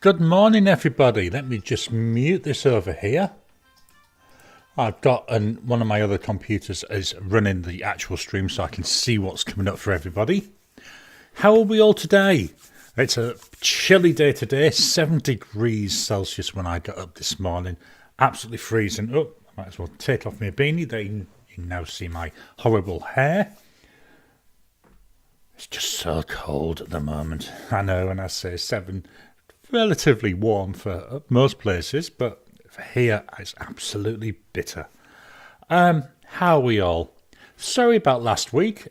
Good morning, everybody. Let me just mute this over here. I've got one of my other computers is running the actual stream so I can see what's coming up for everybody. How are we all today? It's a chilly day today, 7 degrees Celsius when I got up this morning. Absolutely freezing. Oh, I might as well take off my beanie. There you can now see my horrible hair. It's just so cold at the moment. I know, and I say 7, relatively warm for most places, but for here it's absolutely bitter. How are we all? Sorry about last week.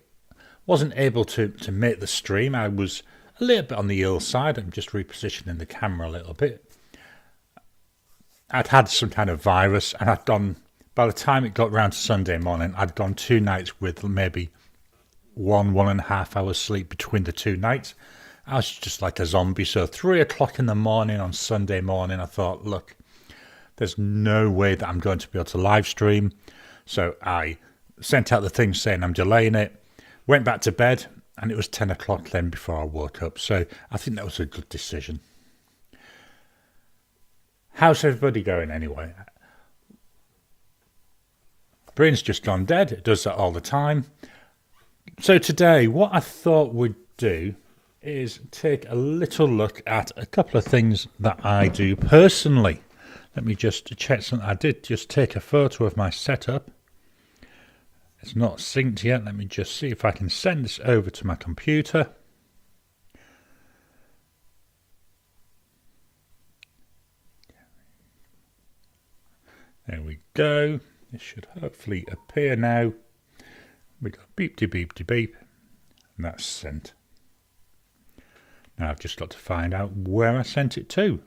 Wasn't able to make the stream. I was a little bit on the ill side. I'm just repositioning the camera a little bit. I'd had some kind of virus, and by the time it got round to Sunday morning, I'd gone 2 nights with maybe 1.5 hours sleep between the 2 nights. I was just like a zombie. So 3 o'clock in the morning on Sunday morning, I thought, look, there's no way that I'm going to be able to live stream. So I sent out the thing saying I'm delaying it, went back to bed, and it was 10 o'clock then before I woke up. So I think that was a good decision. How's everybody going anyway? Brain's just gone dead. It does that all the time. So today, what I thought we'd do is take a little look at a couple of things that I do personally. Let me just check something. I did just take a photo of my setup. It's not synced yet. Let me just see if I can send this over to my computer. There we go. It should hopefully appear now. We got beep de beep de beep, and that's sent. Now I've just got to find out where I sent it to.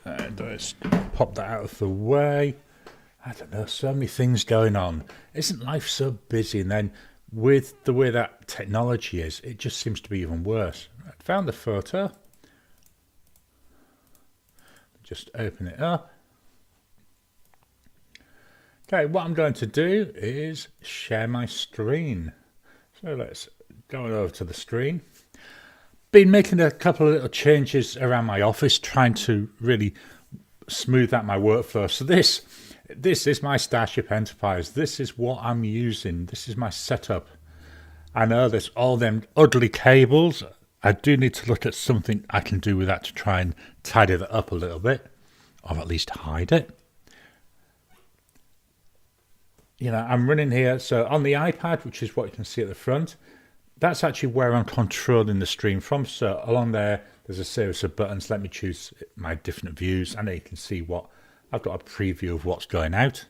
And let's pop that out of the way. I don't know, so many things going on. Isn't life so busy? And then with the way that technology is, it just seems to be even worse. I found the photo. Just open it up. Okay, what I'm going to do is share my screen. So let's go over to the screen. Been making a couple of little changes around my office, trying to really smooth out my workflow. So this is my Starship Enterprise. This is what I'm using. This is my setup. I know there's all them ugly cables. I do need to look at something I can do with that to try and tidy that up a little bit, or at least hide it. You know, I'm running here, so on the iPad, which is what you can see at the front, that's actually where I'm controlling the stream from. So along there's a series of buttons. Let me choose my different views, and then you can see what I've got a preview of what's going out.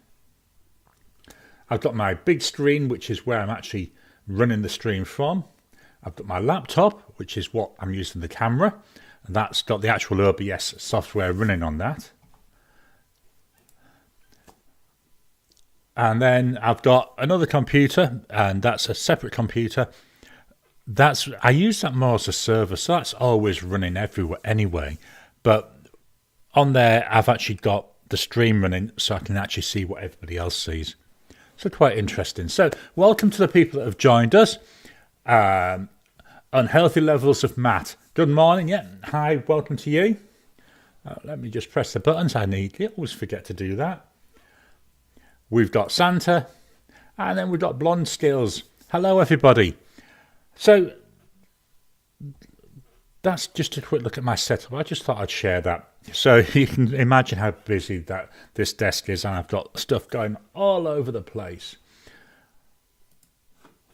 I've got my big screen, which is where I'm actually running the stream from. I've got my laptop, which is what I'm using the camera, and that's got the actual OBS software running on that. And then I've got another computer, and that's a separate computer. I use that more as a server, so that's always running everywhere anyway. But on there, I've actually got the stream running, so I can actually see what everybody else sees. So quite interesting. So welcome to the people that have joined us. Unhealthy levels of Matt. Good morning. Yeah, hi. Welcome to you. Let me just press the buttons. I always forget to do that. We've got Santa, and then we've got Blonde Skills. Hello, everybody. So that's just a quick look at my setup. I just thought I'd share that. So you can imagine how busy that this desk is, and I've got stuff going all over the place.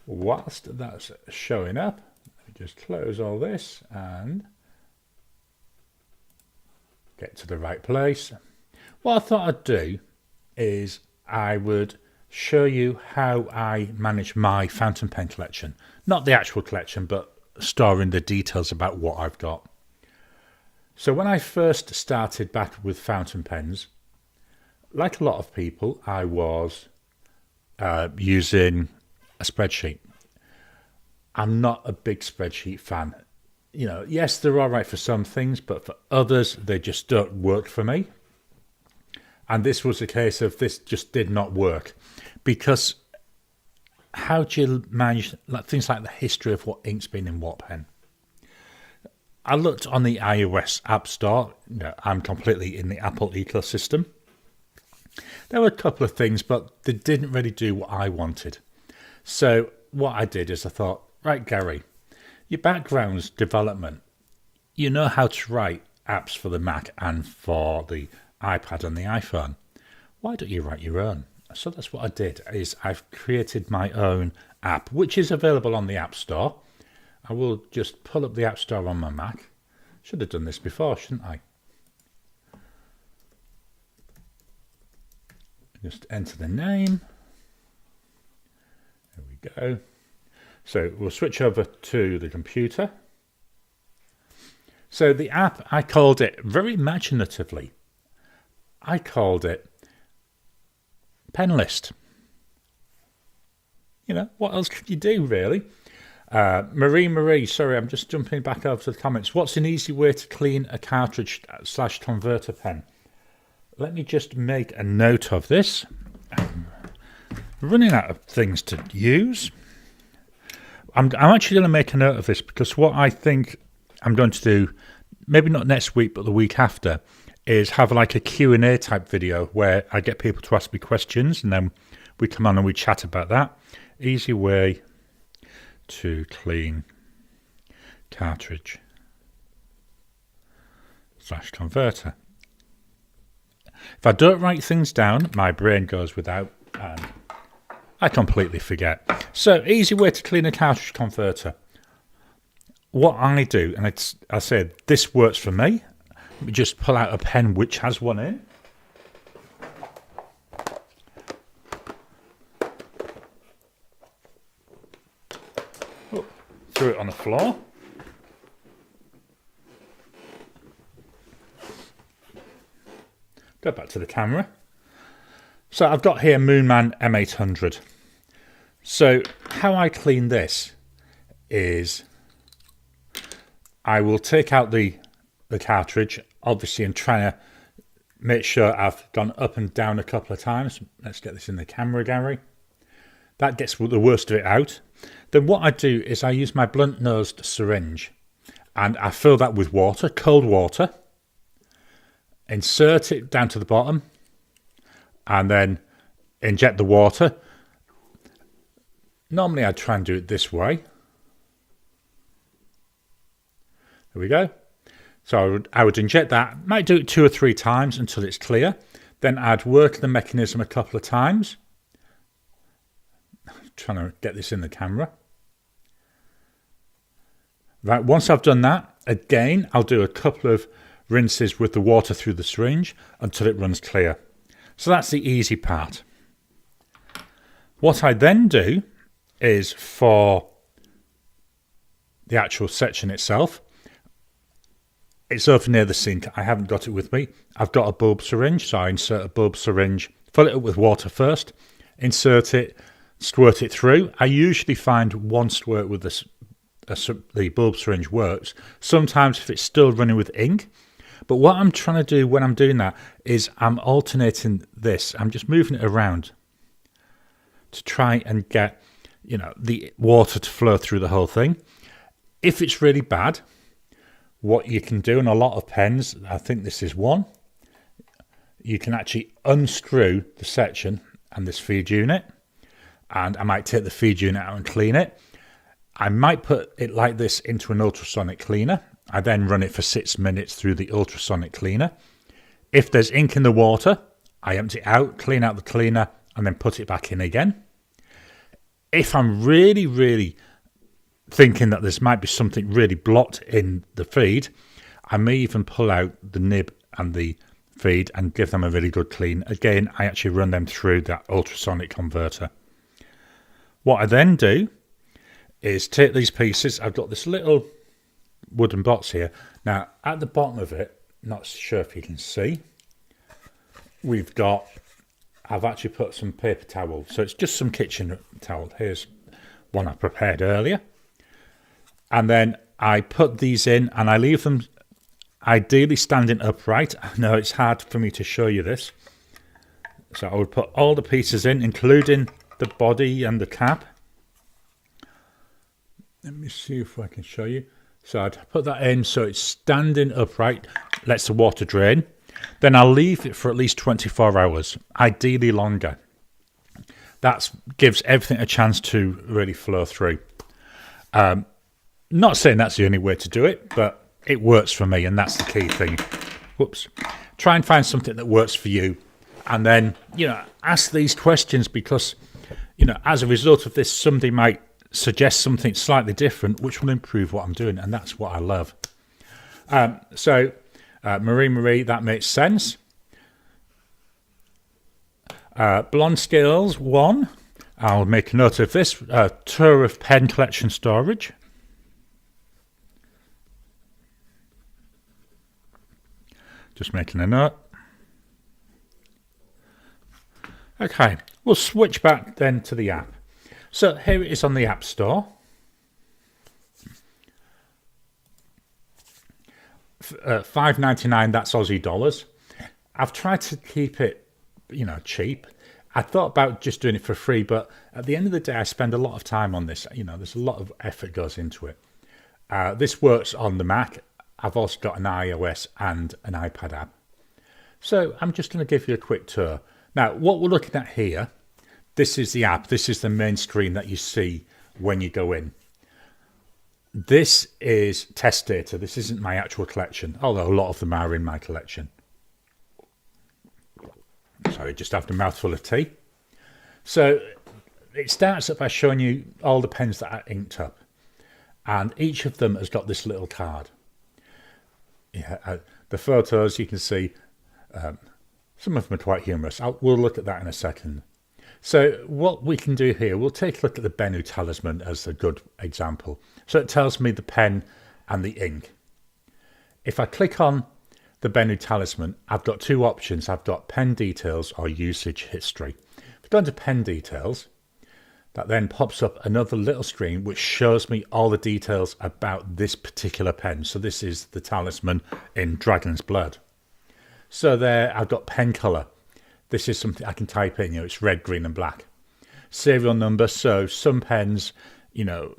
Whilst that's showing up, let me just close all this and get to the right place. What I thought I'd do is I would show you how I manage my fountain pen collection. Not the actual collection, but storing the details about what I've got. So when I first started back with fountain pens, like a lot of people, I was using a spreadsheet. I'm not a big spreadsheet fan. You know, yes, they're all right for some things, but for others, they just don't work for me. And this was a case of this just did not work, because how do you manage things like the history of what ink's been in what pen? I looked on the iOS App Store. I'm completely in the Apple ecosystem. There were a couple of things, but they didn't really do what I wanted. So what I did is I thought, right, Garry, your background's development. You know how to write apps for the Mac and for the iPad and the iPhone. Why don't you write your own? So that's what I did, is I've created my own app, which is available on the App Store. I will just pull up the App Store on my Mac. Should have done this before, shouldn't I? Just enter the name. There we go. So we'll switch over to the computer. So the app, I called it very imaginatively. I called it Pen List. What else could you do, really? Marie, sorry, I'm just jumping back over to the comments. What's an easy way to clean a cartridge / converter pen? Let me just make a note of this. I'm running out of things to use. I'm actually going to make a note of this, because what I think I'm going to do, maybe not next week, but the week after, is have like a Q&A type video where I get people to ask me questions, and then we come on and we chat about that. Easy way to clean cartridge / converter. If I don't write things down, my brain goes without, and I completely forget. So, easy way to clean a cartridge converter. What I do, and I said this works for me. Let me just pull out a pen which has one in. Oh, threw it on the floor. Go back to the camera. So I've got here Moonman M800. So how I clean this is I will take out the cartridge, obviously, and try to make sure I've gone up and down a couple of times. Let's get this in the camera, Garry. That gets the worst of it out. Then what I do is I use my blunt-nosed syringe, and I fill that with water, cold water, insert it down to the bottom, and then inject the water. Normally I'd try and do it this way. There we go. So I would inject that, might do it 2 or 3 times until it's clear. Then I'd work the mechanism a couple of times. I'm trying to get this in the camera. Right, once I've done that, again, I'll do a couple of rinses with the water through the syringe until it runs clear. So that's the easy part. What I then do is, for the actual section itself, it's over near the sink. I haven't got it with me. I've got a bulb syringe, so I insert a bulb syringe, fill it up with water first, insert it, squirt it through. I usually find one squirt with the bulb syringe works. Sometimes if it's still running with ink. But what I'm trying to do when I'm doing that is I'm alternating this. I'm just moving it around to try and get, the water to flow through the whole thing. If it's really bad, what you can do in a lot of pens, I think this is one, you can actually unscrew the section and this feed unit, and I might take the feed unit out and clean it. I might put it like this into an ultrasonic cleaner. I then run it for 6 minutes through the ultrasonic cleaner. If there's ink in the water, I empty it out, clean out the cleaner, and then put it back in again. If I'm really, really thinking that this might be something really blocked in the feed, I may even pull out the nib and the feed and give them a really good clean. Again, I actually run them through that ultrasonic converter. What I then do is take these pieces. I've got this little wooden box here. Now, at the bottom of it, not sure if you can see, I've actually put some paper towel. So it's just some kitchen towel. Here's one I prepared earlier. And then I put these in and I leave them ideally standing upright. I know it's hard for me to show you this. So I would put all the pieces in, including the body and the cap. Let me see if I can show you. So I'd put that in so it's standing upright, lets the water drain. Then I'll leave it for at least 24 hours, ideally longer. That gives everything a chance to really flow through. Not saying that's the only way to do it, but it works for me, and that's the key thing. Whoops. Try and find something that works for you, and then, ask these questions, because, as a result of this, somebody might suggest something slightly different, which will improve what I'm doing, and that's what I love. Marie, that makes sense. Blonde Scales 1. I'll make a note of this. Tour of pen collection storage. Just making a note. Okay, we'll switch back then to the app. So here it is on the App Store. $5.99, that's Aussie dollars. I've tried to keep it, cheap. I thought about just doing it for free, but at the end of the day, I spend a lot of time on this. There's a lot of effort goes into it. This works on the Mac. I've also got an iOS and an iPad app. So I'm just going to give you a quick tour. Now, what we're looking at here, this is the app. This is the main screen that you see when you go in. This is test data. This isn't my actual collection, although a lot of them are in my collection. Sorry, just after a mouthful of tea. So it starts up by showing you all the pens that are inked up. And each of them has got this little card. The photos, you can see, some of them are quite humorous. We'll look at that in a second. So what we can do here, we'll take a look at the Bennu talisman as a good example. So it tells me the pen and the ink. If I click on the Bennu talisman, I've got two options. I've got pen details or usage history. If I go into pen details, that then pops up another little screen which shows me all the details about this particular pen. So this is the talisman in Dragon's Blood. So there I've got pen color. This is something I can type in, it's red, green and black. Serial number, so some pens,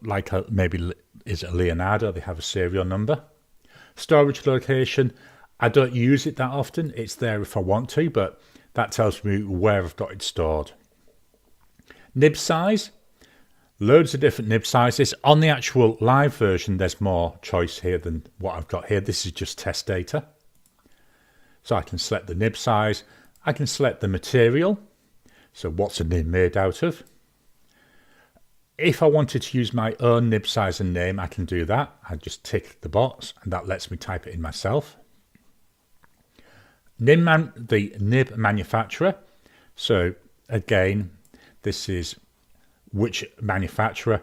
like maybe is it Leonardo, they have a serial number. Storage location, I don't use it that often. It's there if I want to, but that tells me where I've got it stored. Nib size, loads of different nib sizes. On the actual live version, there's more choice here than what I've got here. This is just test data. So I can select the nib size. I can select the material. So what's a nib made out of? If I wanted to use my own nib size and name, I can do that. I just tick the box and that lets me type it in myself. The nib manufacturer. So again, this is which manufacturer.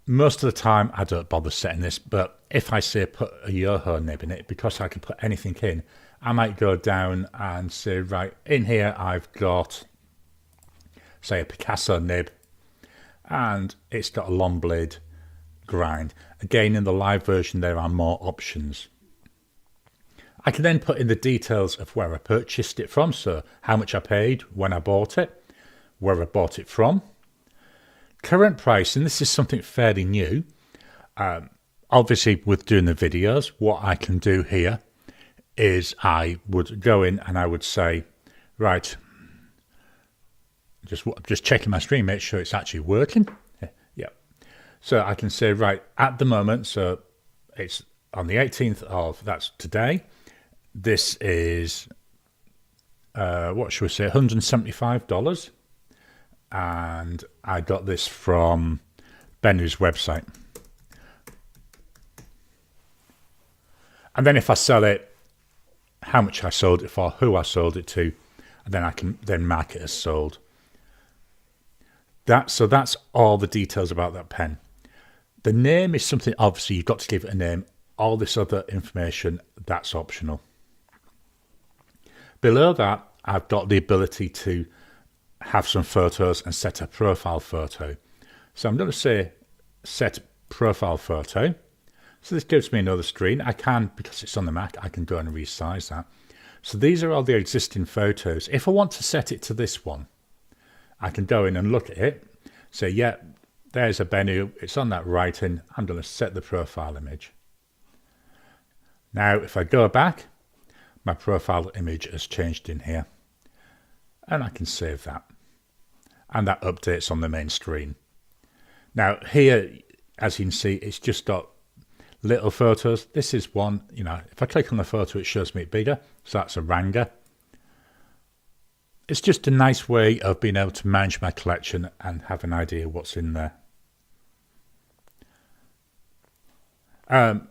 Most of the time I don't bother setting this, but if I say put a Yoho nib in it, because I can put anything in, I might go down and say, right, in here I've got, say, a Picasso nib, and it's got a long blade grind. Again, in the live version, there are more options. I can then put in the details of where I purchased it from, so how much I paid when I bought it, where I bought it from. Current price, and this is something fairly new. Obviously, with doing the videos, what I can do here is I would go in and I would say, right, just checking my screen, make sure it's actually working. Yeah. So I can say, right, at the moment, so it's on the 18th of, that's today. This is, what should we say, $175. And I got this from Bennu's website. And then if I sell it, how much I sold it for, who I sold it to, and then I can then mark it as sold. So that's all the details about that pen. The name is something, obviously, you've got to give it a name. All this other information, that's optional. Below that, I've got the ability to have some photos and set a profile photo. So I'm going to say set profile photo. So this gives me another screen. I can, because it's on the Mac, I can go and resize that. So these are all the existing photos. If I want to set it to this one, I can go in and look at it, say, yeah, there's a menu. It's on that writing. I'm going to set the profile image. Now, if I go back, my profile image has changed in here. And I can save that. And that updates on the main screen. Now, here, as you can see, it's just got little photos. This is one, if I click on the photo, it shows me it bigger. So that's a Ranger. It's just a nice way of being able to manage my collection and have an idea what's in there.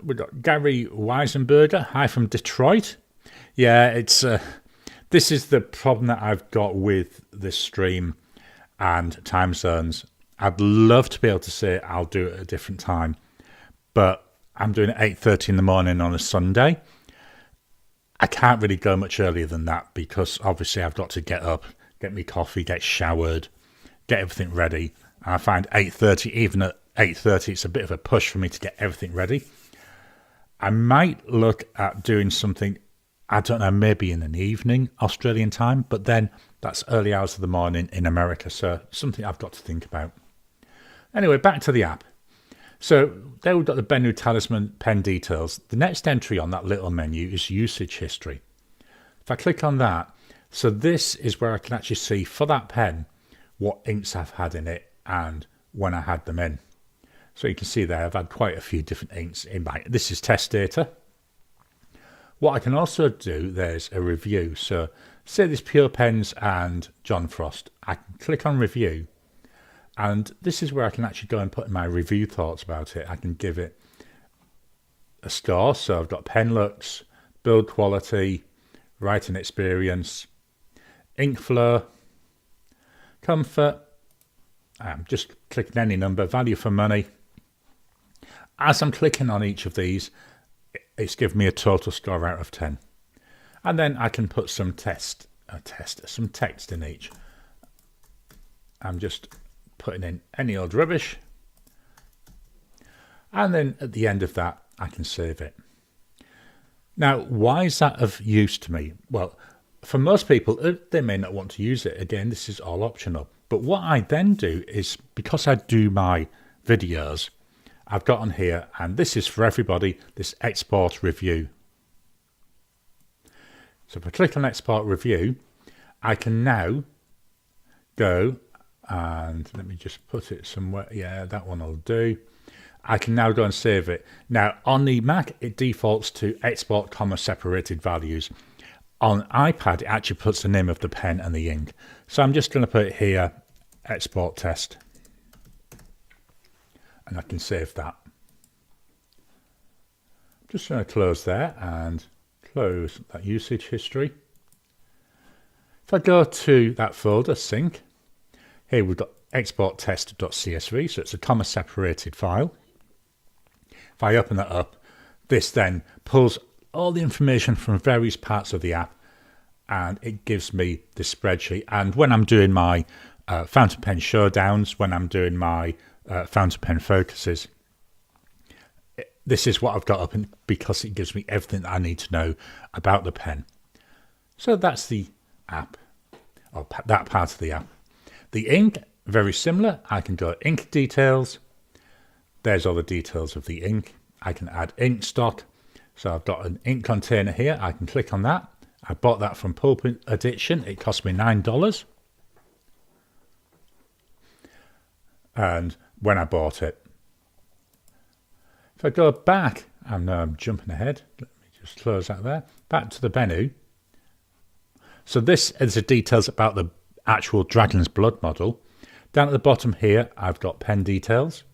We've got Garry Weisenberger. Hi from Detroit. Yeah, it's this is the problem that I've got with this stream and time zones. I'd love to be able to say I'll do it at a different time, but I'm doing it at 8:30 in the morning on a Sunday. I can't really go much earlier than that because obviously I've got to get up, get me coffee, get showered, get everything ready. And I find 8:30, even at 8:30, it's a bit of a push for me to get everything ready. I might look at doing something, I don't know, maybe in an evening, Australian time, but then that's early hours of the morning in America, so something I've got to think about. Anyway, back to the app. So there we've got the Bennu Talisman pen details. The next entry on that little menu is usage history. If I click on that, so this is where I can actually see for that pen what inks I've had in it and when I had them in. So you can see there I've had quite a few different inks in my, this is test data. What I can also do, there's a review. So say this Pure Pens and John Frost. I can click on review. And this is where I can actually go and put in my review thoughts about it. I can give it a score. So I've got pen looks, build quality, writing experience, ink flow, comfort. I'm just clicking any number, value for money. As I'm clicking on each of these, it's given me a total score out of 10. And then I can put some text in each. I'm just putting in any old rubbish, and then at the end of that I can save it. Now, why is that of use to me? Well, for most people they may not want to use it. Again, this is all optional, but what I then do is, because I do my videos, I've got on here, and this is for everybody, this export review. So if I click on export review, I can now go and let me just put it somewhere. Yeah, that one will do. I can now go and save it. Now, on the Mac, it defaults to export comma separated values. On iPad, it actually puts the name of the pen and the ink. So I'm just going to put it here, export test. And I can save that. I'm just going to close there and close that usage history. If I go to that folder, sync, here we've got export test.csv, so it's a comma separated file. If I open that up, this then pulls all the information from various parts of the app and it gives me this spreadsheet. And when I'm doing my fountain pen showdowns, when I'm doing my fountain pen focuses, this is what I've got up, because it gives me everything that I need to know about the pen. So that's the app, or that part of the app. The ink, very similar. I can go ink details. There's all the details of the ink. I can add ink stock. So I've got an ink container here. I can click on that. I bought that from Pulp Addiction. It cost me $9. And when I bought it, if I go back, I'm jumping ahead. Let me just close that there. Back to the Bennu. So this is the details about the actual Dragon's Blood model. Down at the bottom here, I've got pen details.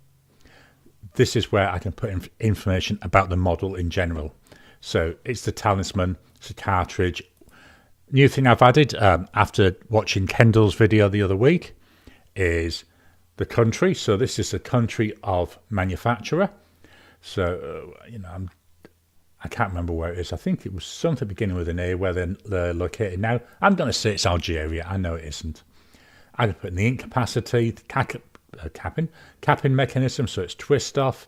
This is where I can put information about the model in general. So it's the Talisman, it's a cartridge. New thing I've added after watching Kendall's video the other week is the country. So this is the country of manufacturer. So, I can't remember where it is. I think it was something beginning with an A where they're located now. I'm going to say it's Algeria. I know it isn't. I can put in the ink capacity, the capping mechanism, so it's twist off.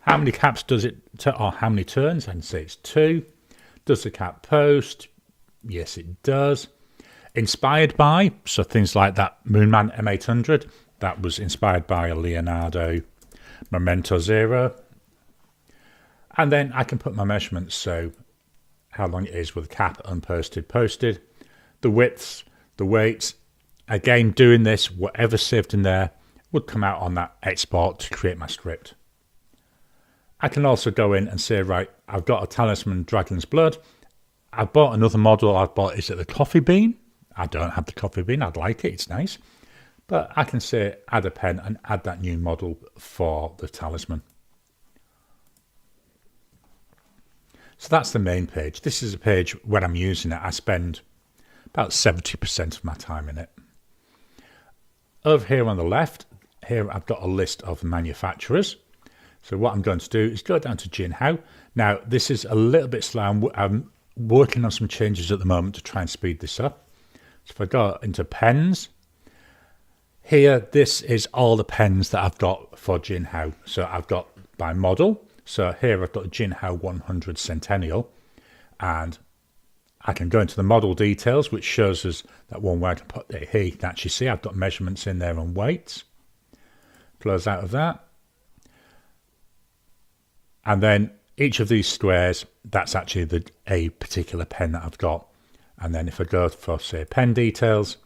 How many caps does it, or how many turns? I can say it's 2. Does the cap post? Yes, it does. Inspired by, so things like that Moonman M800. That was inspired by a Leonardo Memento Zero. And then I can put my measurements, so how long it is with cap, unposted, posted, the widths, the weights. Again, doing this, whatever saved in there would come out on that export to create my script. I can also go in and say, right, I've got a Talisman Dragon's Blood. I bought another model. I bought, is it the coffee bean? I don't have the coffee bean. I'd like it. It's nice. But I can say add a pen and add that new model for the Talisman. So that's the main page. This is a page when I'm using it. I spend about 70% of my time in it. Over here on the left, here I've got a list of manufacturers. So what I'm going to do is go down to Jinhao. Now, this is a little bit slow. I'm working on some changes at the moment to try and speed this up. So if I go into pens, here, this is all the pens that I've got for Jinhao. So I've got by model. So here I've got the Jinhao 100 Centennial, and I can go into the model details, which shows us that one where I can put it here. You can actually see I've got measurements in there and weights. Close out of that. And then each of these squares, that's actually a particular pen that I've got. And then if I go for, say, pen details,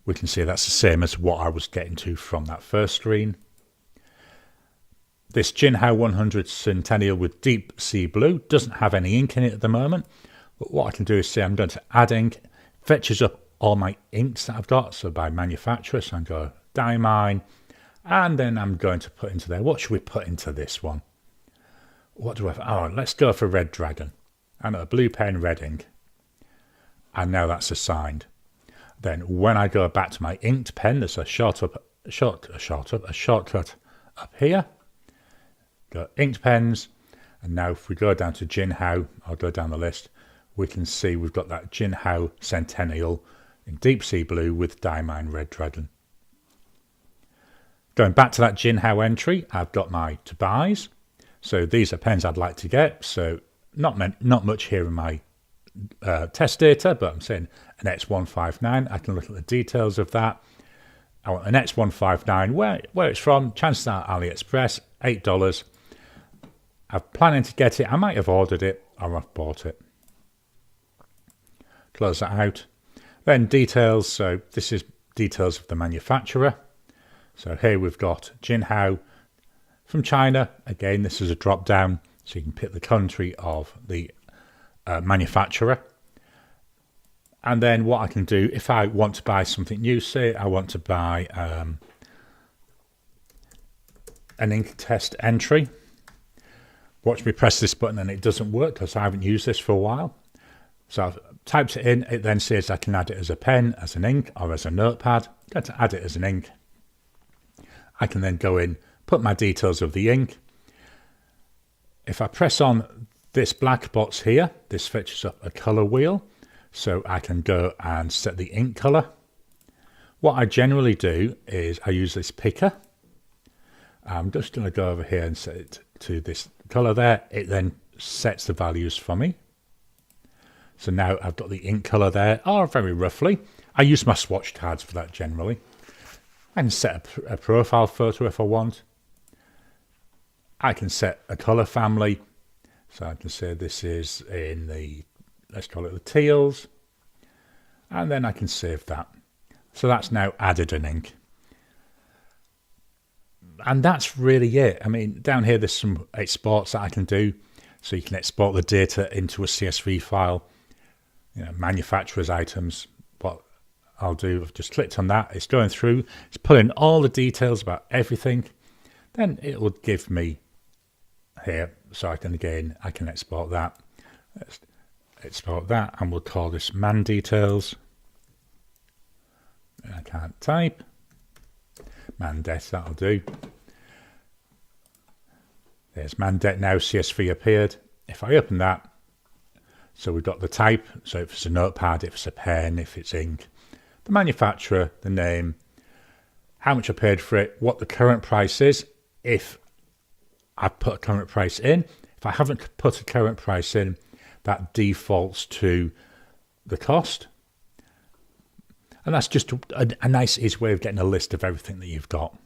we can see that's the same as what I was getting to from that first screen. This Jinhao 100 Centennial with deep sea blue doesn't have any ink in it at the moment. But what I can do is say I'm going to add ink, fetches up all my inks that I've got. So by manufacturer, so I'm going to dye mine. And then I'm going to put into there, what should we put into this one? What do I, oh, let's go for Red Dragon. And a blue pen, red ink. And now that's assigned. Then when I go back to my inked pen, there's a shortcut up here. Go inked pens, and now if we go down to Jinhao, I'll go down the list, we can see we've got that Jinhao Centennial in deep sea blue with Diamine Red Dragon. Going back to that Jinhao entry, I've got my to buys. So these are pens I'd like to get. So not much here in my test data, but I'm saying an X159. I can look at the details of that. I want an X159. Where it's from, chances are AliExpress, $8. I'm planning to get it. I might have ordered it or I've bought it. Close that out. Then details. So this is details of the manufacturer. So here we've got Jinhao from China. Again, this is a drop down, so you can pick the country of the manufacturer. And then what I can do, if I want to buy something new, say I want to buy an ink test entry. Watch me press this button and it doesn't work because I haven't used this for a while. So I've typed it in. It then says I can add it as a pen, as an ink, or as a notepad. I'm going to add it as an ink. I can then go in, put my details of the ink. If I press on this black box here, this fetches up a color wheel. So I can go and set the ink color. What I generally do is I use this picker. I'm just going to go over here and set it to this color there. It then sets the values for me. So now I've got the ink color there, or very roughly. I use my swatch cards for that generally. I can set a profile photo if I want. I can set a color family. So I can say this is in the, let's call it the teals. And then I can save that. So that's now added an ink. And that's really it. I mean, down here there's some exports that I can do. So you can export the data into a CSV file. You know, manufacturer's items. What I'll do, I've just clicked on that. It's going through. It's pulling all the details about everything. Then it will give me here. So I can export that. Let's export that, and we'll call this man details. I can't type. Man det, that'll do. There's man det now, CSV appeared. If I open that, so we've got the type, so if it's a notepad, if it's a pen, if it's ink, the manufacturer, the name, how much I paid for it, what the current price is, if I put a current price in. If I haven't put a current price in, that defaults to the cost. And that's just a nice, easy way of getting a list of everything that you've got.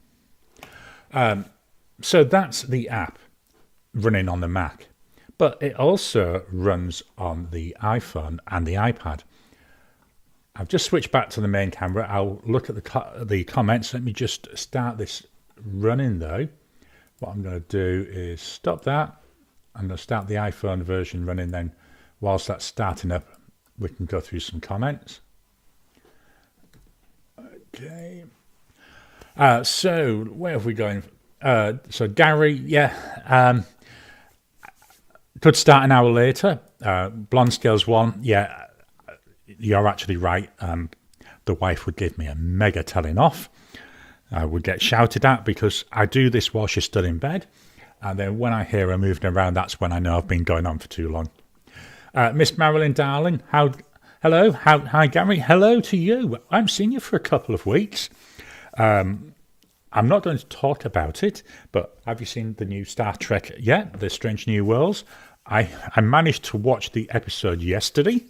So that's the app running on the Mac. But it also runs on the iPhone and the iPad. I've just switched back to the main camera. I'll look at the comments. Let me just start this running though. What I'm going to do is stop that. I'm going to start the iPhone version running, then whilst that's starting up, we can go through some comments. Okay. So where have we going? So Garry, yeah. Could start an hour later. Blonde Scales 1, yeah, you're actually right. The wife would give me a mega telling off. I would get shouted at because I do this while she's still in bed. And then when I hear her moving around, that's when I know I've been going on for too long. Miss Marilyn Darling, hello. Hi, Garry. Hello to you. I haven't seen you for a couple of weeks. I'm not going to talk about it, but have you seen the new Star Trek yet? The Strange New Worlds? I managed to watch the episode yesterday.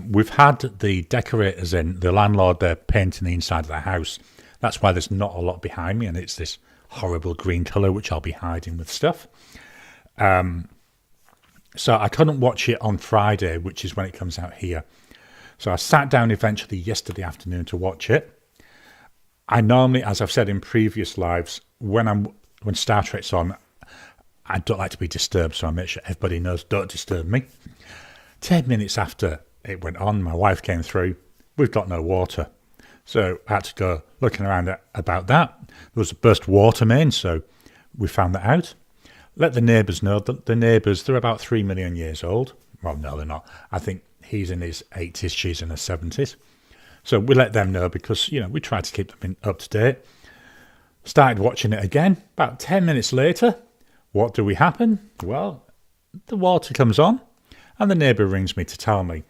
We've had the decorators in, the landlord, they're painting the inside of the house. That's why there's not a lot behind me, and it's this horrible green colour, which I'll be hiding with stuff. So I couldn't watch it on Friday, which is when it comes out here. So I sat down eventually yesterday afternoon to watch it. I normally, as I've said in previous lives, when Star Trek's on, I don't like to be disturbed, so I make sure everybody knows, don't disturb me. 10 minutes after it went on, my wife came through. We've got no water. So I had to go looking around about that. There was a burst water main, so we found that out. Let the neighbours know. That the neighbours, they're about 3 million years old. Well, no, they're not. I think he's in his 80s, she's in her 70s. So we let them know because, we try to keep them up to date. Started watching it again. About 10 minutes later, what do we happen? Well, the water comes on and the neighbour rings me to tell me.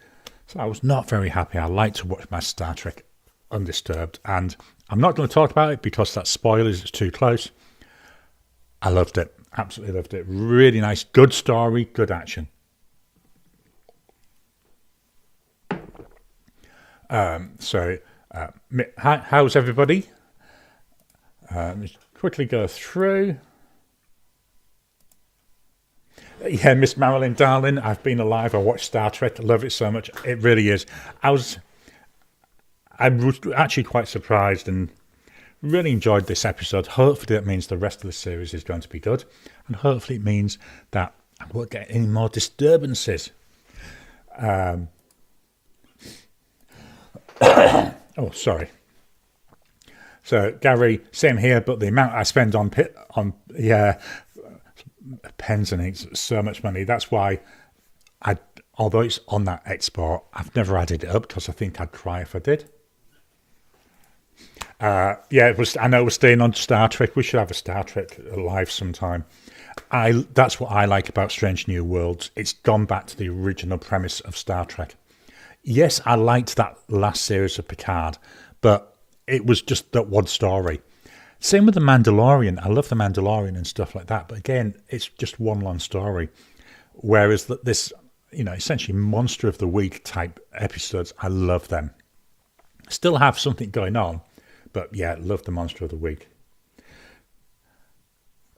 So I was not very happy. I like to watch my Star Trek undisturbed, and I'm not going to talk about it because that's spoilers, it's too close. I loved it. Absolutely loved it. Really nice. Good story, good action. How's everybody? Let's quickly go through. Yeah, Miss Marilyn Darling, I've been alive. I watched Star Trek. I love it so much. It really is. I was actually quite surprised and really enjoyed this episode. Hopefully that means the rest of the series is going to be good. And hopefully it means that I won't get any more disturbances. Oh, sorry. So, Garry, same here, but the amount I spend on pens and inks, so much money. That's why, although it's on that export, I've never added it up because I think I'd cry if I did. I know we're staying on Star Trek. We should have a Star Trek live sometime. That's what I like about Strange New Worlds. It's gone back to the original premise of Star Trek. Yes, I liked that last series of Picard, but it was just that one story. Same with The Mandalorian. I love The Mandalorian and stuff like that, but again, it's just one long story. Whereas this, essentially Monster of the Week type episodes, I love them. Still have something going on, but yeah, love the Monster of the Week.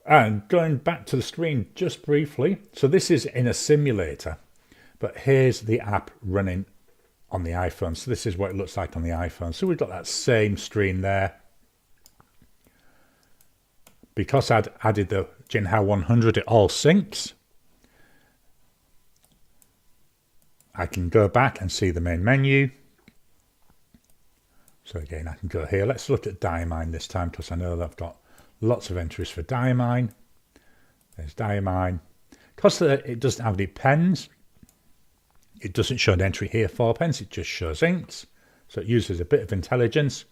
And going back to the screen just briefly. So this is in a simulator, but here's the app running on the iPhone. So this is what it looks like on the iPhone. So we've got that same screen there. Because I'd added the Jinhao 100, it all syncs. I can go back and see the main menu. So again, I can go here. Let's look at Diamine this time because I know that I've got lots of entries for Diamine. There's Diamine. Because it doesn't have any pens, it doesn't show an entry here for pens. It just shows inks. So it uses a bit of intelligence.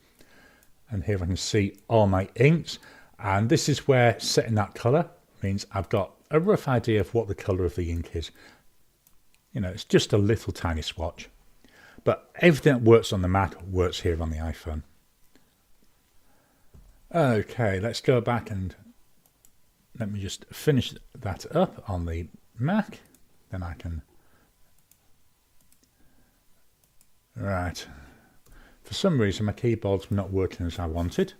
And here I can see all my inks. And this is where setting that colour means I've got a rough idea of what the colour of the ink is. It's just a little tiny swatch. But everything that works on the Mac works here on the iPhone. Okay, let's go back and let me just finish that up on the Mac. Then I can... Right. For some reason, my keyboard's not working as I wanted.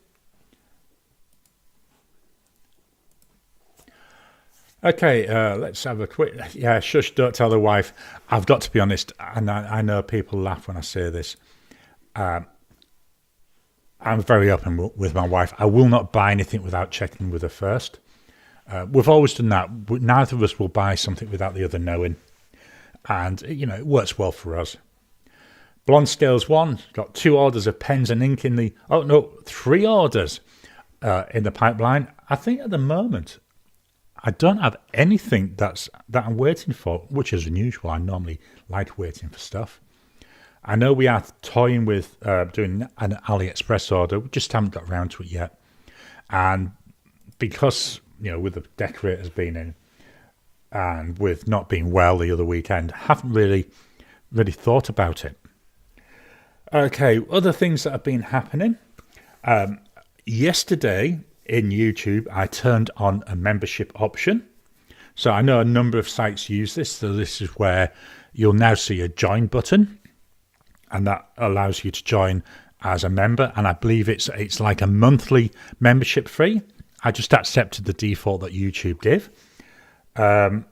Okay, let's have a quick... Yeah, shush, don't tell the wife. I've got to be honest, and I know people laugh when I say this. I'm very open with my wife. I will not buy anything without checking with her first. We've always done that. Neither of us will buy something without the other knowing. And, you know, it works well for us. Blonde Scales 1, got 2 orders of pens and ink in the... Oh, no, 3 orders in the pipeline. I think at the moment, I don't have anything that I'm waiting for, which is unusual. I normally like waiting for stuff. I know we are toying with doing an AliExpress order. We just haven't got around to it yet. And because, you know, with the decorators being in and with not being well the other weekend, haven't really thought about it. Okay, other things that have been happening. Yesterday in YouTube, I turned on a membership option. So I know a number of sites use this. So this is where you'll now see a join button. And that allows you to join as a member. And I believe it's like a monthly membership fee. I just accepted the default that YouTube gave. I'm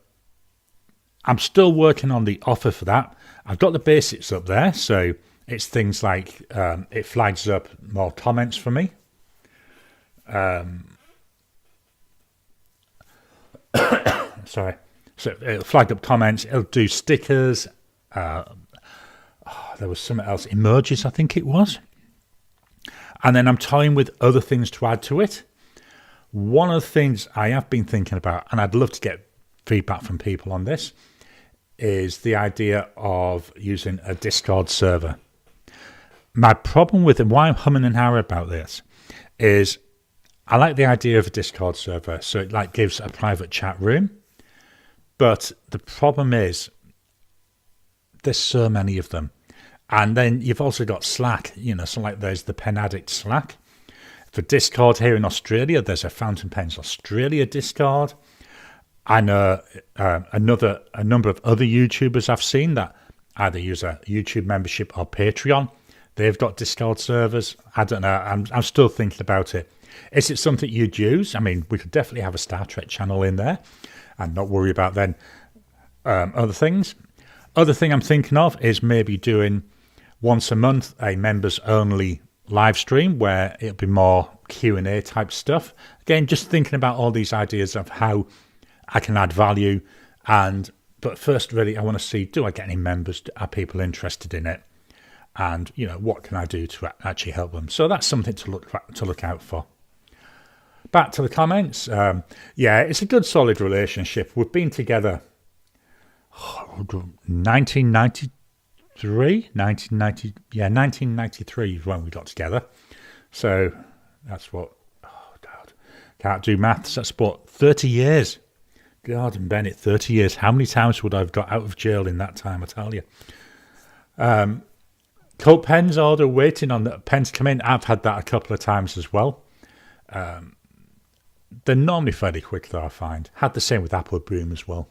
still working on the offer for that. I've got the basics up there. So it's things like it flags up more comments for me. Sorry. So it'll flag up comments. It'll do stickers. There was something else, emojis, I think it was. And then I'm toying with other things to add to it. One of the things I have been thinking about, and I'd love to get feedback from people on this, is the idea of using a Discord server. My problem with it, why I'm humming and hawing about this, is I like the idea of a Discord server, so it like gives a private chat room. But the problem is, there's so many of them. And then you've also got Slack, you know, so like there's the Pen Addict Slack. For Discord here in Australia, there's a Fountain Pens Australia Discord. I know a number of other YouTubers I've seen that either use a YouTube membership or Patreon. They've got Discord servers. I don't know. I'm still thinking about it. Is it something you'd use? I mean, we could definitely have a Star Trek channel in there and not worry about then other things. Other thing I'm thinking of is maybe doing once a month a members only live stream where it'll be more Q&A type stuff. Again, just thinking about all these ideas of how I can add value. But first, really, I want to see, do I get any members? Are people interested in it? And, you know, what can I do to actually help them? So that's something to look out for. Back to the comments. Yeah, it's a good, solid relationship. We've been together 1993 is when we got together. So that's what, oh God, can't do maths. That's what, 30 years. God and Bennett, 30 years. How many times would I have got out of jail in that time, I tell you? Coat pens order, waiting on the pens to come in. I've had that a couple of times as well. They're normally fairly quick, though, I find. Had the same with Apple Boom as well.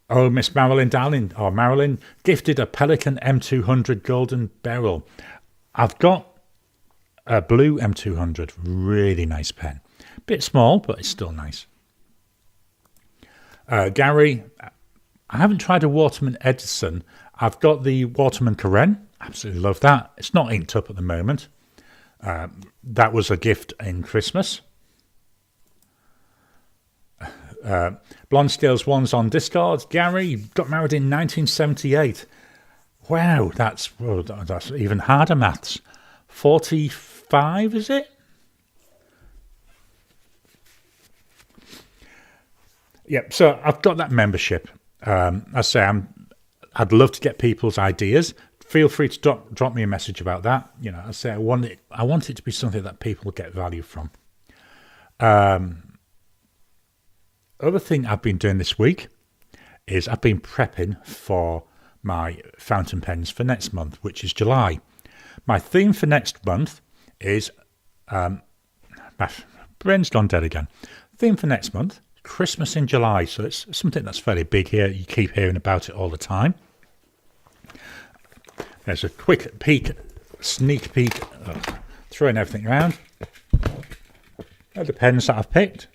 Oh, Miss Marilyn Darling, or Marilyn, gifted a Pelican M200 Golden Beryl. I've got a blue M200, really nice pen. Bit small, but it's still nice. Garry, I haven't tried a Waterman Edison. I've got the Waterman Karen. Absolutely love that. It's not inked up at the moment. That was a gift in Christmas. Blonde Scales 1's on Discord. Garry got married in 1978. Wow, that's even harder maths. 45, is it? Yep. So I've got that membership. I say I'd love to get people's ideas. Feel free to drop me a message about that. You know, I say I want it to be something that people get value from. Other thing I've been doing this week is I've been prepping for my fountain pens for next month, which is July. My theme for next month is my brain's gone dead again. Theme for next month, Christmas in July. So it's something that's fairly big here. You keep hearing about it all the time. There's a quick peek, sneak peek, throwing everything around. The pens that I've picked.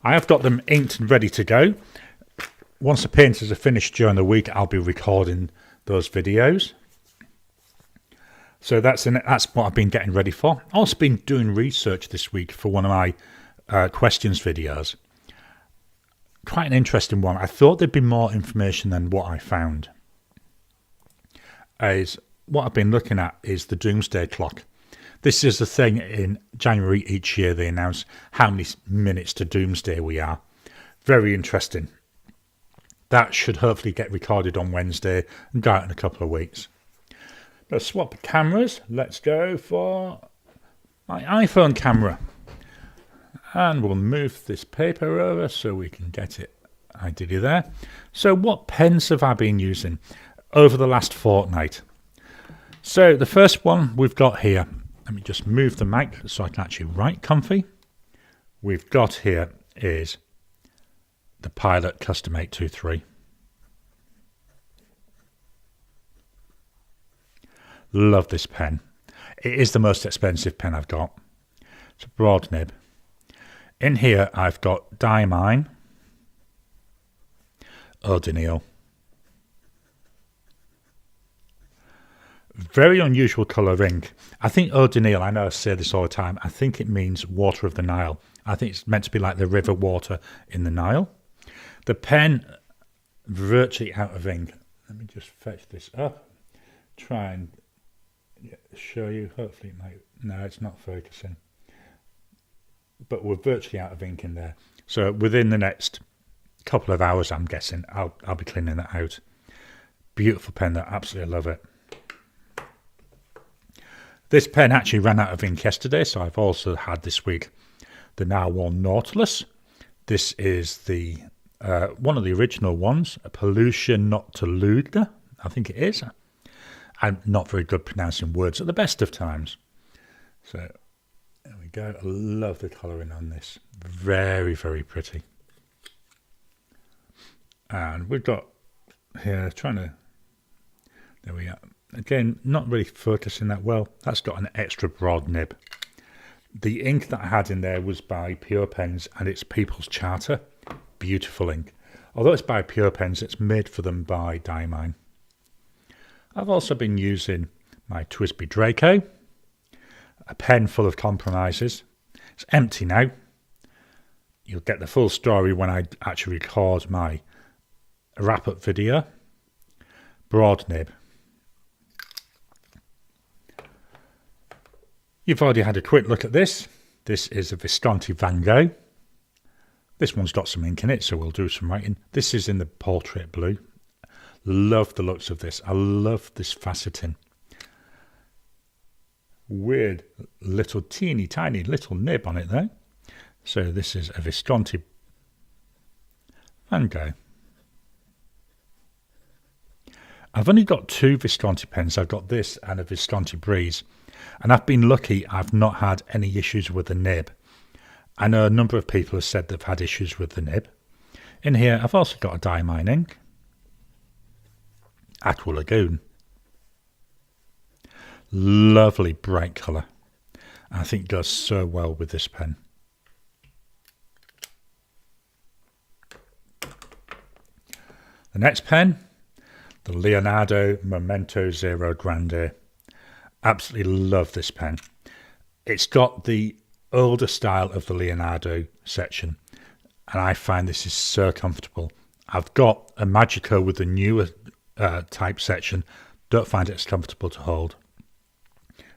I have got them inked and ready to go. Once the painters are finished during the week, I'll be recording those videos. So that's what I've been getting ready for. I've also been doing research this week for one of my questions videos. Quite an interesting one. I thought there'd be more information than what I found. What I've been looking at is the doomsday clock. This is the thing in January each year. They announce how many minutes to doomsday we are. Very interesting. That should hopefully get recorded on Wednesday and go out in a couple of weeks. Let's swap cameras. Let's go for my iPhone camera. And we'll move this paper over so we can get it ideally there. So what pens have I been using over the last fortnight? So the first one we've got here. Let me just move the mic so I can actually write comfy. We've got here is the Pilot Custom 823. Love this pen. It is the most expensive pen I've got. It's a broad nib. In here I've got Diamine, O'Donnell. Very unusual colour ink. I think O'Donnell, I know I say this all the time, I think it means water of the Nile. I think it's meant to be like the river water in the Nile. The pen, virtually out of ink. Let me just fetch this up. Try and show you. Hopefully it might. No, it's not focusing. But we're virtually out of ink in there. So within the next couple of hours, I'm guessing, I'll be cleaning that out. Beautiful pen, I absolutely love it. This pen actually ran out of ink yesterday, so I've also had this week the now worn Nautilus. This is the one of the original ones, a Pollution Not to Luda, I think it is. I'm not very good pronouncing words at the best of times. So there we go. I love the colouring on this. Very, very pretty. And we've got here there we are. Again, not really focusing that well. That's got an extra broad nib. The ink that I had in there was by Pure Pens, and it's People's Charter. Beautiful ink. Although it's by Pure Pens, it's made for them by Diamine. I've also been using my Twisby Draco, a pen full of compromises. It's empty now. You'll get the full story when I actually record my wrap-up video. Broad nib. You've already had a quick look at this. This is a Visconti Van Gogh. This one's got some ink in it, so we'll do some writing. This is in the portrait blue. Love the looks of this. I love this faceting. Weird little teeny tiny little nib on it though. So this is a Visconti Van Gogh. I've only got two Visconti pens. I've got this and a Visconti Breeze. And I've been lucky, I've not had any issues with the nib. I know a number of people have said they've had issues with the nib. In here, I've also got a Diamine ink. Aqua Lagoon. Lovely bright colour. I think it goes so well with this pen. The next pen, the Leonardo Momento Zero Grande. Absolutely love this pen. It's got the older style of the Leonardo section, and I find this is so comfortable. I've got a Magico with the newer type section. Don't find it as comfortable to hold.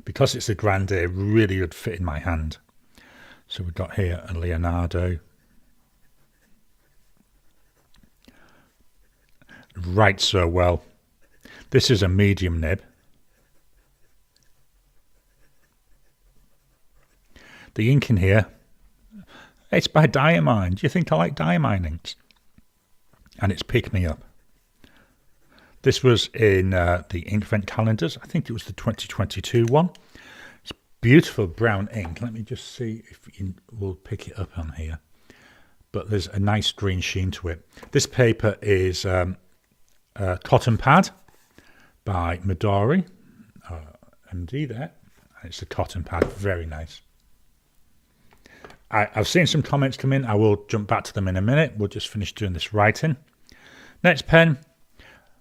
Because it's a Grande, it really would fit in my hand. So we've got here a Leonardo. Writes so well. This is a medium nib. The ink in here, it's by Diamine. Do you think I like Diamine inks? And it's Pick Me Up. This was in the Inkvent calendars. I think it was the 2022 one. It's beautiful brown ink. Let me just see if we'll pick it up on here. But there's a nice green sheen to it. This paper is cotton pad. by Midori, MD there. It's a cotton pad, very nice. I've seen some comments come in. I will jump back to them in a minute. We'll just finish doing this writing. Next pen,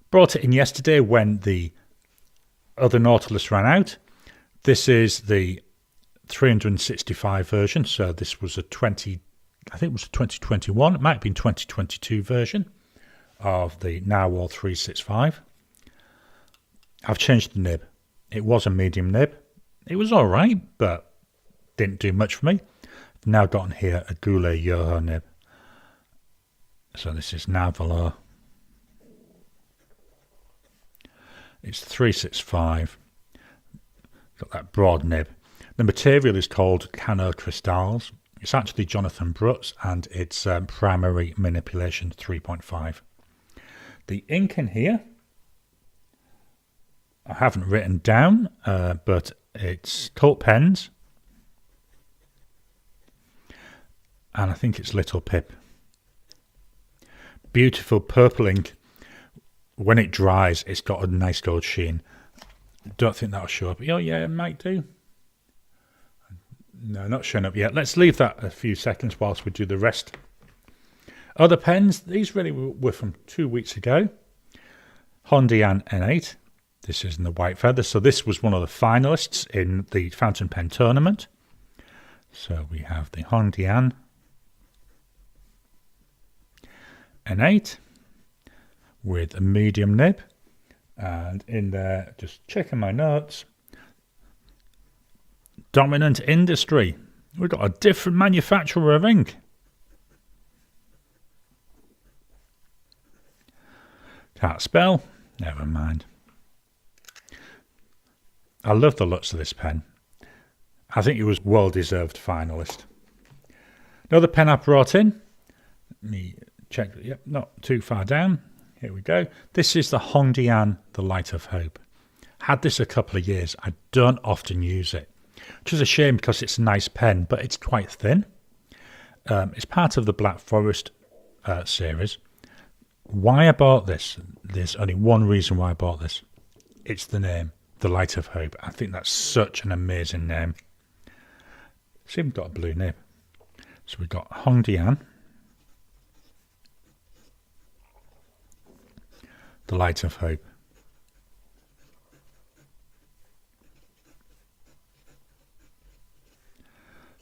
brought it in yesterday when the other Nautilus ran out. This is the 365 version, so this was I think it was a 2021, it might have been 2022 version of the Narwhal 365. I've changed the nib. It was a medium nib. It was alright, but didn't do much for me. I've now gotten here a Goulet Yoho nib. So this is Narwhal. It's 365. Got that broad nib. The material is called Cano Crystals. It's actually Jonathan Brutt's and it's primary manipulation 3.5. The ink in here, I haven't written down, but it's Cult Pens. And I think it's Little Pip. Beautiful purple ink. When it dries, it's got a nice gold sheen. Don't think that'll show up. Oh yeah, it might do. No, not showing up yet. Let's leave that a few seconds whilst we do the rest. Other pens, these really were from 2 weeks ago. Hondian N8. This is in the white feather. So this was one of the finalists in the fountain pen tournament. So we have the Hondian N8 with a medium nib. And in there, just checking my notes, Dominant Industry. We've got a different manufacturer of ink. Can't spell. Never mind. I love the looks of this pen. I think it was well-deserved finalist. Another pen I brought in. Let me check. Yep, not too far down. Here we go. This is the Hondian, the Light of Hope. Had this a couple of years. I don't often use it. Which is a shame because it's a nice pen, but it's quite thin. It's part of the Black Forest series. Why I bought this, there's only one reason why I bought this. It's the name, The Light of Hope. I think that's such an amazing name. It's even got a blue nib. So we've got Hondian, The Light of Hope.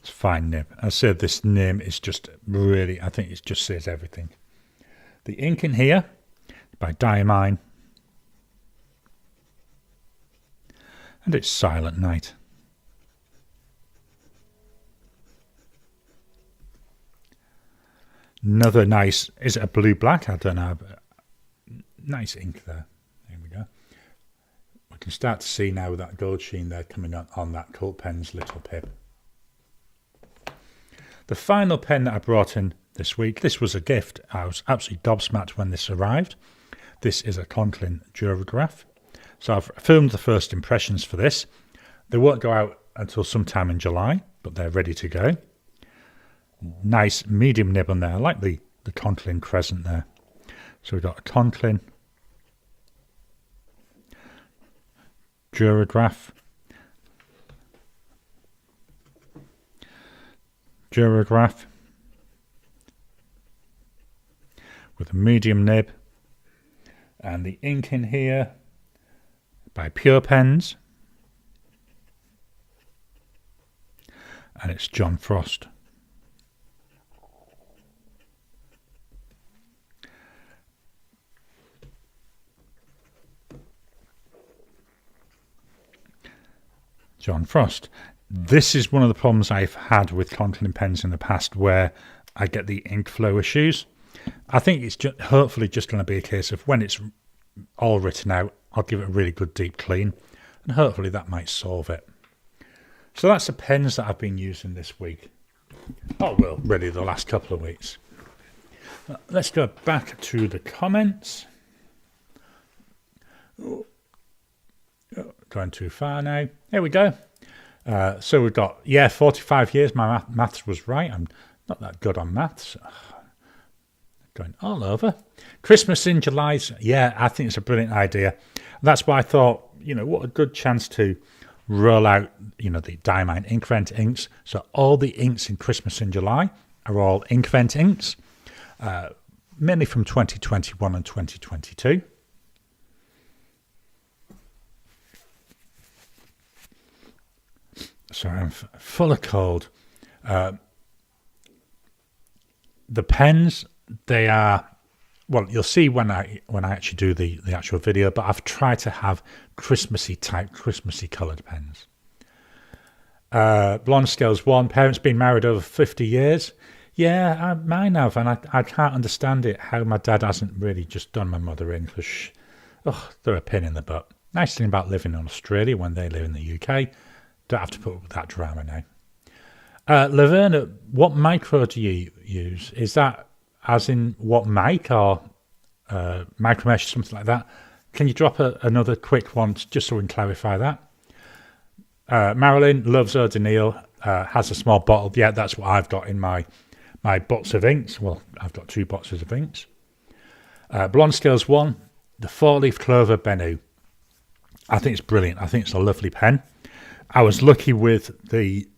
It's a fine nib. I said this name is just really, I think it just says everything. The ink in here by Diamine. And it's Silent Night. Another nice, is it a blue-black? I don't know. But nice ink there. There we go. We can start to see now that gold sheen there coming on that Cult Pen's Little Pip. The final pen that I brought in this week, this was a gift. I was absolutely gobsmacked when this arrived. This is a Conklin Durograph. So I've filmed the first impressions for this. They won't go out until sometime in July, but they're ready to go. Nice medium nib on there. I like the Conklin crescent there. So we've got a Conklin Durograph. With a medium nib, and the ink in here by Pure Pens, and it's John Frost. John Frost. This is one of the problems I've had with Conklin pens in the past where I get the ink flow issues. I think it's hopefully just going to be a case of when it's all written out, I'll give it a really good deep clean and hopefully that might solve it. So that's the pens that I've been using this week. Oh, well, really the last couple of weeks. Let's go back to the comments. Going too far now. Here we go. So we've got, 45 years. My maths was right. I'm not that good on maths. Going all over. Christmas in July. Yeah, I think it's a brilliant idea. That's why I thought, what a good chance to roll out, the Diamine Inkvent inks. So all the inks in Christmas in July are all Inkvent inks, mainly from 2021 and 2022. Sorry, I'm full of cold. The pens, they are, well, you'll see when I actually do the actual video, but I've tried to have Christmassy coloured pens. Blonde Scales 1, parents been married over 50 years. Yeah, mine have, and I can't understand it, how my dad hasn't really just done my mother in, because they're a pain in the butt. Nice thing about living in Australia when they live in the UK, don't have to put up with that drama now. Laverna, what micro do you use? Is that as in what mic, or micromesh, something like that? Can you drop another quick one just so we can clarify that? Marilyn loves Eau de Nil, has a small bottle. Yeah, that's what I've got in my box of inks. Well, I've got 2 boxes of inks. Blonde Scales 1, the 4-leaf clover Bennu. I think it's brilliant. I think it's a lovely pen. I was lucky with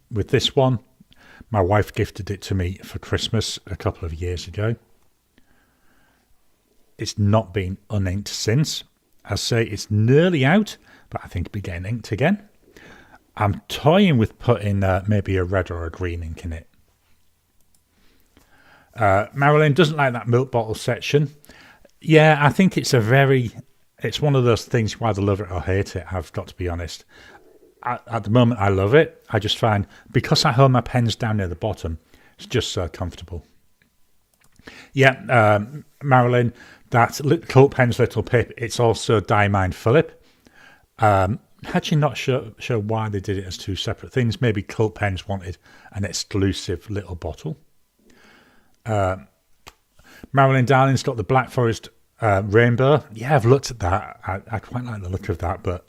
this one. My wife gifted it to me for Christmas a couple of years ago. It's not been uninked since. I say it's nearly out, but I think it'll be getting inked again. I'm toying with putting maybe a red or a green ink in it. Marilyn doesn't like that milk bottle section. Yeah, I think it's one of those things why they love it or hate it, I've got to be honest. At the moment, I love it. I just find, because I hold my pens down near the bottom, it's just so comfortable. Yeah, Marilyn, that Cult Pen's little pip, it's also Diamine Philip. Actually not sure why they did it as 2 separate things. Maybe Cult Pens wanted an exclusive little bottle. Marilyn Darling's got the Black Forest Rainbow. Yeah, I've looked at that. I quite like the look of that, but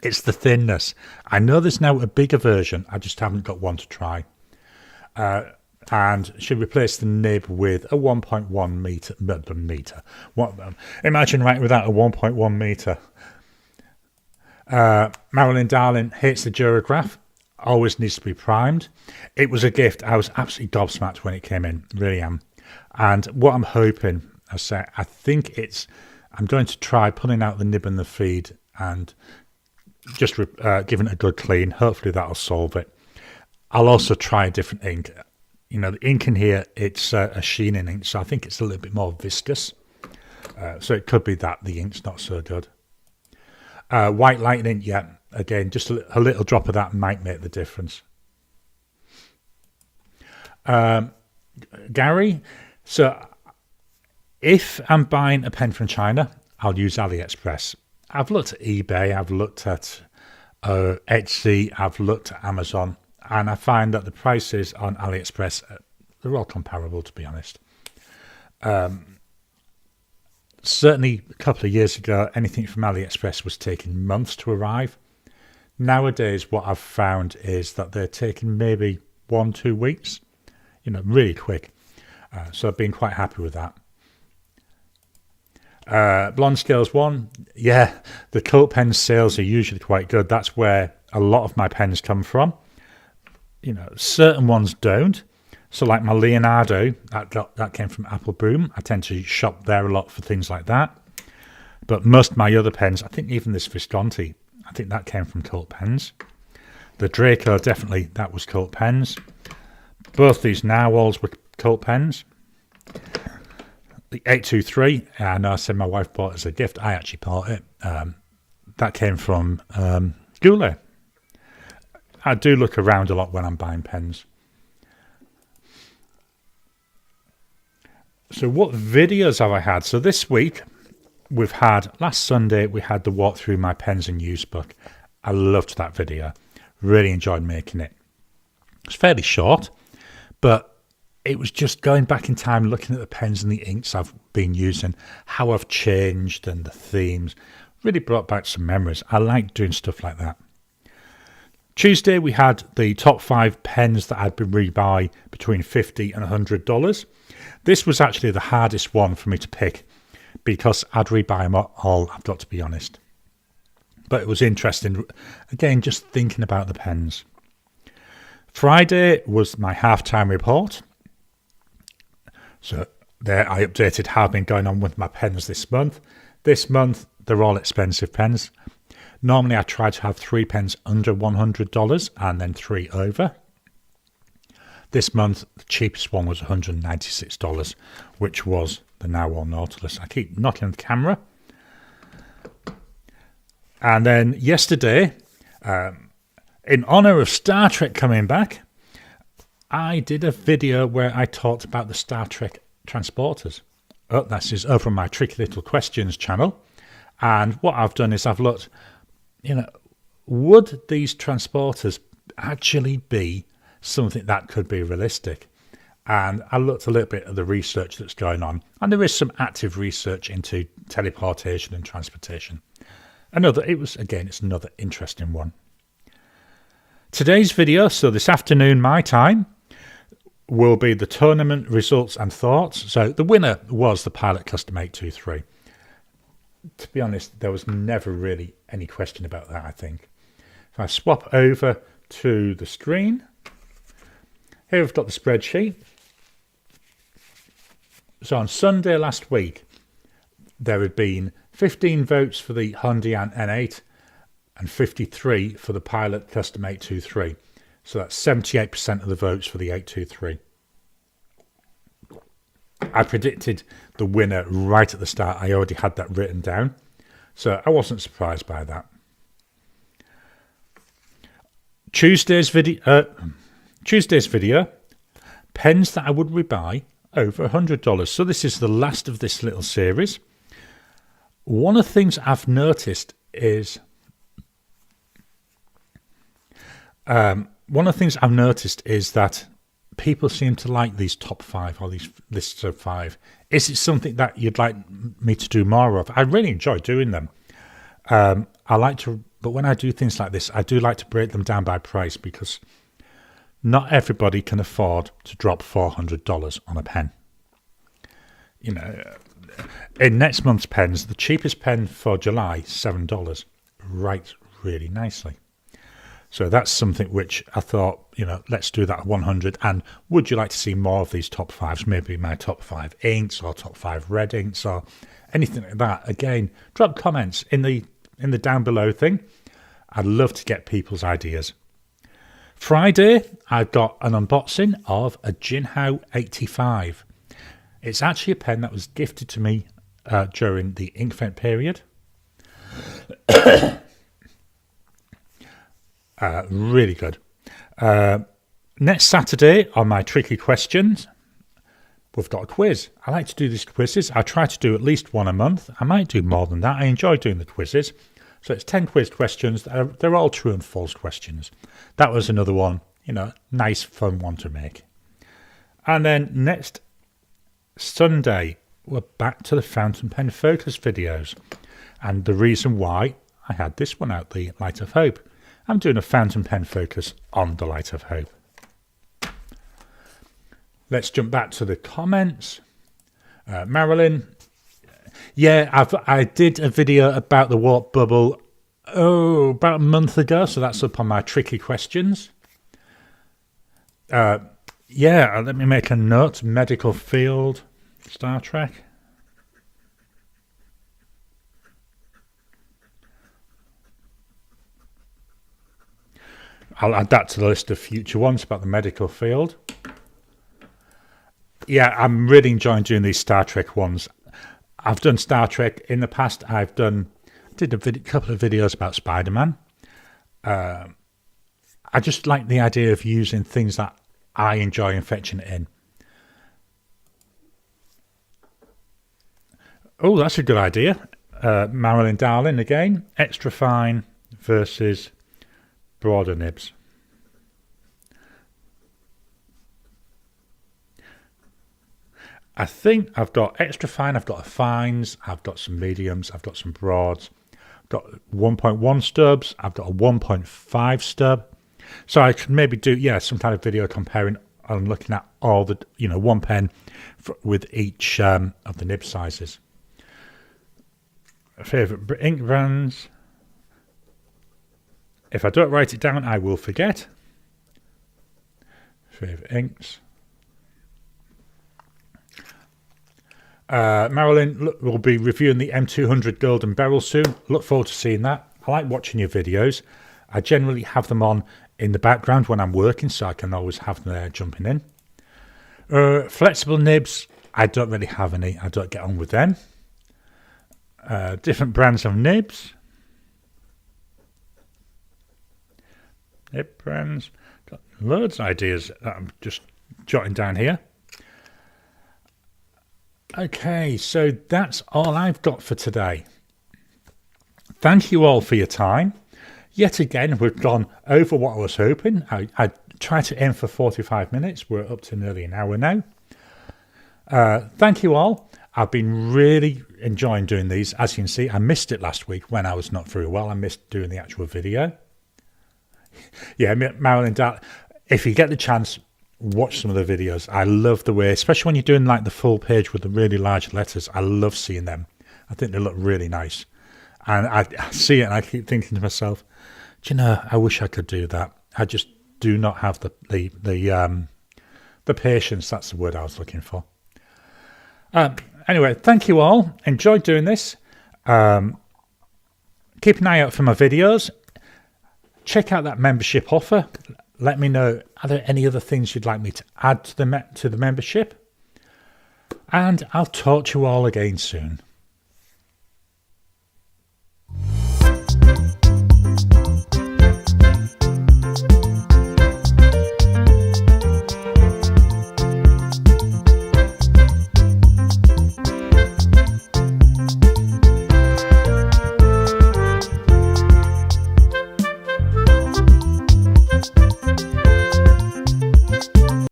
it's the thinness. I know there's now a bigger version. I just haven't got one to try. And she replaced the nib with a 1.1 meter. Imagine writing without a 1.1 meter. Marilyn Darling hates the Durograph. Always needs to be primed. It was a gift. I was absolutely gobsmacked when it came in. Really am. And what I'm hoping, I think I'm going to try pulling out the nib and the feed and just giving it a good clean. Hopefully that'll solve it. I'll also try a different ink. The ink in here, it's a sheening ink, so I think it's a little bit more viscous. So it could be that the ink's not so good. White Lightning, yeah, again, just a little drop of that might make the difference. Garry, so if I'm buying a pen from China, I'll use AliExpress. I've looked at eBay, I've looked at Etsy, I've looked at Amazon, and I find that the prices on AliExpress, they're all comparable, to be honest. Certainly a couple of years ago, anything from AliExpress was taking months to arrive. Nowadays, what I've found is that they're taking maybe 1-2 weeks, really quick. So I've been quite happy with that. Blonde Scales 1, yeah, the Cult Pen sales are usually quite good. That's where a lot of my pens come from. Certain ones don't. So like my Leonardo, that came from Apple Boom. I tend to shop there a lot for things like that. But most of my other pens, I think even this Visconti, I think that came from Cult Pens. The Draco, definitely, that was Cult Pens. Both these Narwhals were Cult Pens. The 823, I know I said my wife bought it as a gift. I actually bought it. That came from Goulet. I do look around a lot when I'm buying pens. So what videos have I had? So this week, last Sunday, we had the walk through my pens and use book. I loved that video. Really enjoyed making it. It's fairly short, but it was just going back in time, looking at the pens and the inks I've been using, how I've changed and the themes. Really brought back some memories. I like doing stuff like that. Tuesday, we had the top 5 pens that I'd been rebuy between $50 and $100. This was actually the hardest one for me to pick because I'd rebuy them all, I've got to be honest. But it was interesting, again, just thinking about the pens. Friday was my half-time report. So there I updated how I've been going on with my pens this month. This month, they're all expensive pens. Normally, I try to have 3 pens under $100 and then 3 over. This month, the cheapest one was $196, which was the Narwhal Nautilus. I keep knocking on the camera. And then yesterday, in honour of Star Trek coming back, I did a video where I talked about the Star Trek transporters. Oh, that's is over on my Tricky Little Questions channel. And what I've done is I've looked, would these transporters actually be something that could be realistic? And I looked a little bit at the research that's going on. And there is some active research into teleportation and transportation. It's another interesting one. Today's video, so this afternoon my time, will be the tournament results and thoughts. So the winner was the Pilot Custom 823. To be honest, there was never really any question about that, I think. If I swap over to the screen, here we've got the spreadsheet. So on Sunday last week, there had been 15 votes for the Hondian N8 and 53 for the Pilot Custom 823. So that's 78% of the votes for the 823. I predicted the winner right at the start. I already had that written down. So I wasn't surprised by that. Tuesday's video, pens that I would rebuy over $100. So this is the last of this little series. One of the things I've noticed is that people seem to like these top 5 or these lists of 5. Is it something that you'd like me to do more of? I really enjoy doing them. But when I do things like this, I do like to break them down by price, because not everybody can afford to drop $400 on a pen. In next month's pens, the cheapest pen for July, $7, writes really nicely. So that's something which I thought, let's do that at 100. And would you like to see more of these top 5s? Maybe my top 5 inks or top 5 red inks or anything like that. Again, drop comments in the down below thing. I'd love to get people's ideas. Friday, I've got an unboxing of a Jinhao 85. It's actually a pen that was gifted to me during the Inkvent period. Really good. Next Saturday on my Tricky Questions, we've got a quiz. I like to do these quizzes. I try to do at least one a month. I might do more than that. I enjoy doing the quizzes. So it's 10 quiz questions. They're all true and false questions. That was another one, nice, fun one to make. And then next Sunday, we're back to the fountain pen focus videos. And the reason why I had this one out, the Light of Hope. I'm doing a fountain pen focus on the Light of Hope. Let's jump back to the comments. Marilyn. Yeah, I did a video about the warp bubble, about a month ago. So that's up on my Tricky Questions. Let me make a note. Medical field, Star Trek. I'll add that to the list of future ones about the medical field. Yeah, I'm really enjoying doing these Star Trek ones. I've done Star Trek in the past. Did a couple of videos about Spider-Man. I just like the idea of using things that I enjoy and fetching it in. Oh, that's a good idea. Marilyn Darling again. Extra fine versus broader nibs. I think I've got extra fine, I've got a fines, I've got some mediums, I've got some broads, I've got 1.1 stubs, I've got a 1.5 stub. So I could maybe do, some kind of video comparing and looking at all the, one pen with each of the nib sizes. Favourite ink brands. If I don't write it down, I will forget. Favourite inks. Marilyn will be reviewing the M200 Golden Beryl soon. Look forward to seeing that. I like watching your videos. I generally have them on in the background when I'm working, so I can always have them there jumping in. Flexible nibs, I don't really have any. I don't get on with them. Different brands of nibs. Nib brands. Got loads of ideas that I'm just jotting down here. Okay, so that's all I've got for today. Thank you all for your time. Yet again, we've gone over what I was hoping. I tried to aim for 45 minutes. We're up to nearly an hour now. Thank you all. I've been really enjoying doing these. As you can see, I missed it last week when I was not very well. I missed doing the actual video. Yeah, Marilyn, if you get the chance, watch some of the videos. I love the way, especially when you're doing like the full page with the really large letters. I love seeing them. I think they look really nice. And I see it and I keep thinking to myself, do you know, I wish I could do that. I just do not have the patience. That's the word I was looking for. Anyway, thank you all. Enjoyed doing this. Keep an eye out for my videos. Check out that membership offer. Let me know, are there any other things you'd like me to add to the membership? And I'll talk to you all again soon.